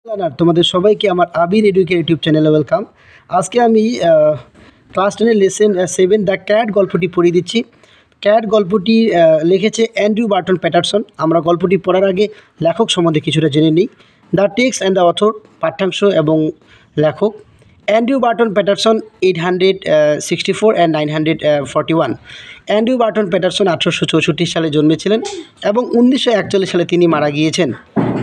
Learner তোমাদের সবাইকে আমার আবির এডুকের ইউটিউব চ্যানেলে ওয়েলকাম। আজকে আমি ক্লাস 10-এর লেসন 7 দ্য ক্যাট গল্পটি পড়িয়ে দিচ্ছি। ক্যাট গল্পটি লিখেছে অ্যান্ড্রু বার্টন প্যাটারসন। আমরা গল্পটি পড়ার আগে লেখক সম্বন্ধে কিছুটা জেনে নিই। The text and the author, পাঠ্যাংশ এবং লেখক। Andrew Barton Paterson 864 and 941। Andrew Barton Paterson 1864 সালে জন্মেছিলেন এবং 1941 সালে তিনি মারা গিয়েছেন।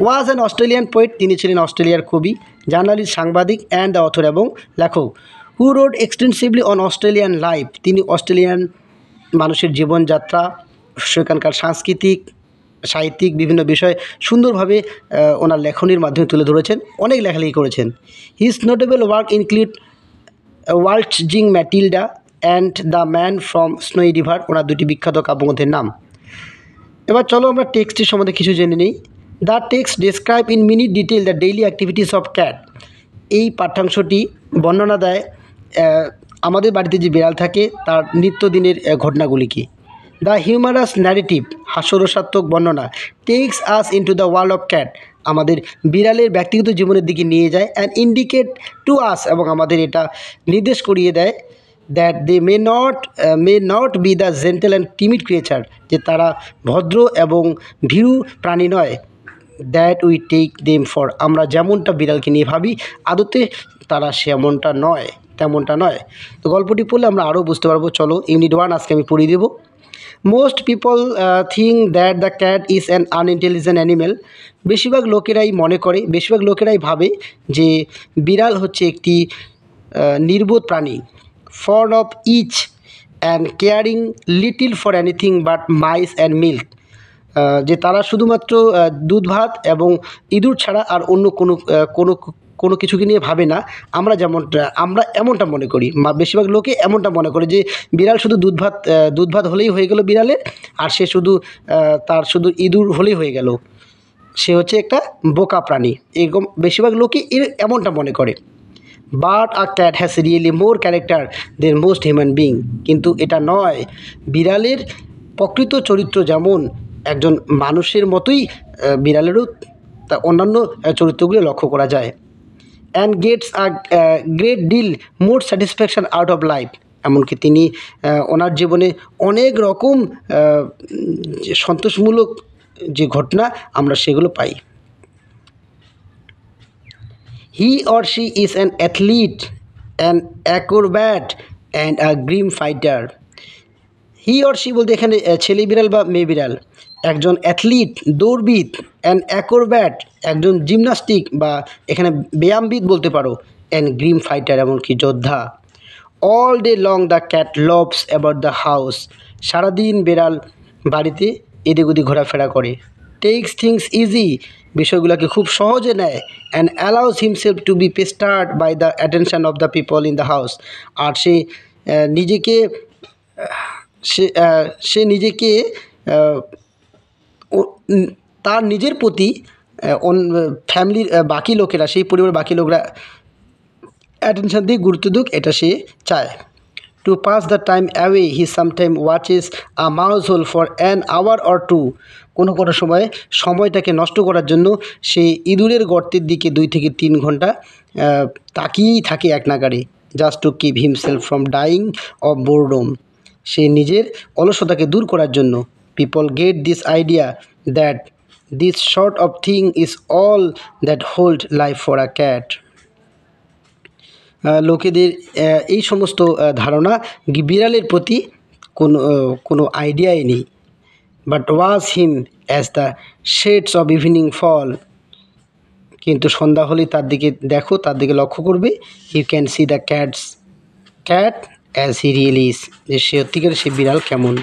ওয়াজ অ্যান অস্ট্রেলিয়ান পোয়েট, তিনি ছিলেন অস্ট্রেলিয়ার কবি, জার্নালিস্ট, সাংবাদিক অ্যান্ড দ্য অথর এবং লেখক। Who wrote extensively on Australian life, তিনি অস্ট্রেলিয়ান মানুষের জীবনযাত্রা, সেখানকার সাংস্কৃতিক, সাহিত্যিক বিভিন্ন বিষয় সুন্দরভাবে ওনার লেখনীর মাধ্যমে তুলে ধরেছেন, অনেক লেখালেখি করেছেন। His notable work include Waltzing Matilda and the man from Snowy River, ওনার দুটি বিখ্যাত কাব্যগ্রন্থের নাম। এবার চলো আমরা টেক্সটের সম্বন্ধে কিছু জেনে নিই। The text describe in minute detail the daily activities of cat. এই পাঠ্যাংশটি বর্ণনা দেয় আমাদের বাড়িতে যে বিড়াল থাকে তার নিত্যদিনের ঘটনাগুলিকে। দ্য হিউমারাস ন্যারেটিভ, হাস্যরসাত্মক বর্ণনা, takes us into the world of cat, আমাদের বিড়ালের ব্যক্তিগত জীবনের দিকে নিয়ে যায়। অ্যান্ড ইন্ডিকেট টু আস, এবং আমাদের এটা নির্দেশ করিয়ে দেয় that they may not be the gentle and timid creature, যে তারা ভদ্র এবং ভীরু প্রাণী নয়। That we take them for, আমরা যেমনটা বিড়ালকে নিয়ে ভাবি আদতে তারা তেমনটা নয়। তো গল্পটি পড়লে আমরা আরও বুঝতে পারবো। চলো ইউনিট 1 আজকে আমি পড়িয়ে দেবো। Most people think that the cat is an unintelligent animal. বেশিরভাগ লোকেরাই ভাবে যে বিড়াল হচ্ছে একটি নির্বোধ প্রাণী। Fond of each and caring little for anything but mice and milk, যে তারা শুধুমাত্র দুধ ভাত এবং ইঁদুর ছাড়া আর অন্য কোনো কিছুকে নিয়ে ভাবে না। আমরা এমনটা মনে করি, বেশিরভাগ লোকে এমনটা মনে করে যে বিড়াল শুধু দুধ ভাত হলেই হয়ে গেল বিড়ালের, আর সে তার শুধু ইঁদুর হলেই হয়ে গেল, সে হচ্ছে একটা বোকা প্রাণী। এরকম বেশিরভাগ লোকে এমনটা মনে করে। But a cat has really more character than most human being, কিন্তু এটা নয়। বিড়ালের প্রকৃত চরিত্র যেমন একজন মানুষের মতোই বিড়ালেরও তা অন্যান্য চরিত্রগুলো লক্ষ্য করা যায়। And gets a great deal more satisfaction out of life, এমনকি তিনি ওনার জীবনে অনেক রকম সন্তোষমূলক যে ঘটনা আমরা সেগুলো পাই। He or she is an athlete, an acrobat and a grim fighter. He or she বলতে এখানে ছেলে বিড়াল বা মেয়ে বিড়াল। একজন অ্যাথলিট, দৌড়বিদ, অ্যান্ড অ্যাক্রোব্যাট, একজন জিমনাস্টিক বা এখানে ব্যায়ামবিদ বলতে পারো, অ্যান্ড গ্রিম ফাইটার, এমনকি যোদ্ধা। All day long the cat loves about the house, সারাদিন বিড়াল বাড়িতে এদিক ওদিক ঘোরাফেরা করে। টেক্স থিংস ইজি, বিষয়গুলোকে খুব সহজে নেয়। And allows himself to be pestered by the attention of the people in the house, আর সে নিজেকে তার নিজের প্রতি ফ্যামিলির বাকি লোকেরা, সেই পরিবারের বাকি লোকরা অ্যাটেনশন দিয়ে গুরুত্ব দিক, এটা সে চায়। To pass the time away he sometime watches a mouse hole for an hour or two, কোনো সময় সময়টাকে নষ্ট করার জন্য সে ইঁদুরের গর্তের দিকে 2 থেকে 3 ঘন্টা তাকিয়েই থাকে এক নাগাড়ে। Just to keep himself from dying of boredom, সে নিজের অলসতাকে দূর করার জন্য। People get this idea that this sort of thing is all that hold life for a cat. লোকেদের এই সমস্ত ধারণা বিড়ালের প্রতি কোনো আইডিয়াই নেই। But watch him as the shades of evening fall, কিন্তু সন্ধ্যা হলেই তার দিকে লক্ষ্য করবে। You can see the cat as he really is, যে সত্যিকারের সে বিড়াল কেমন।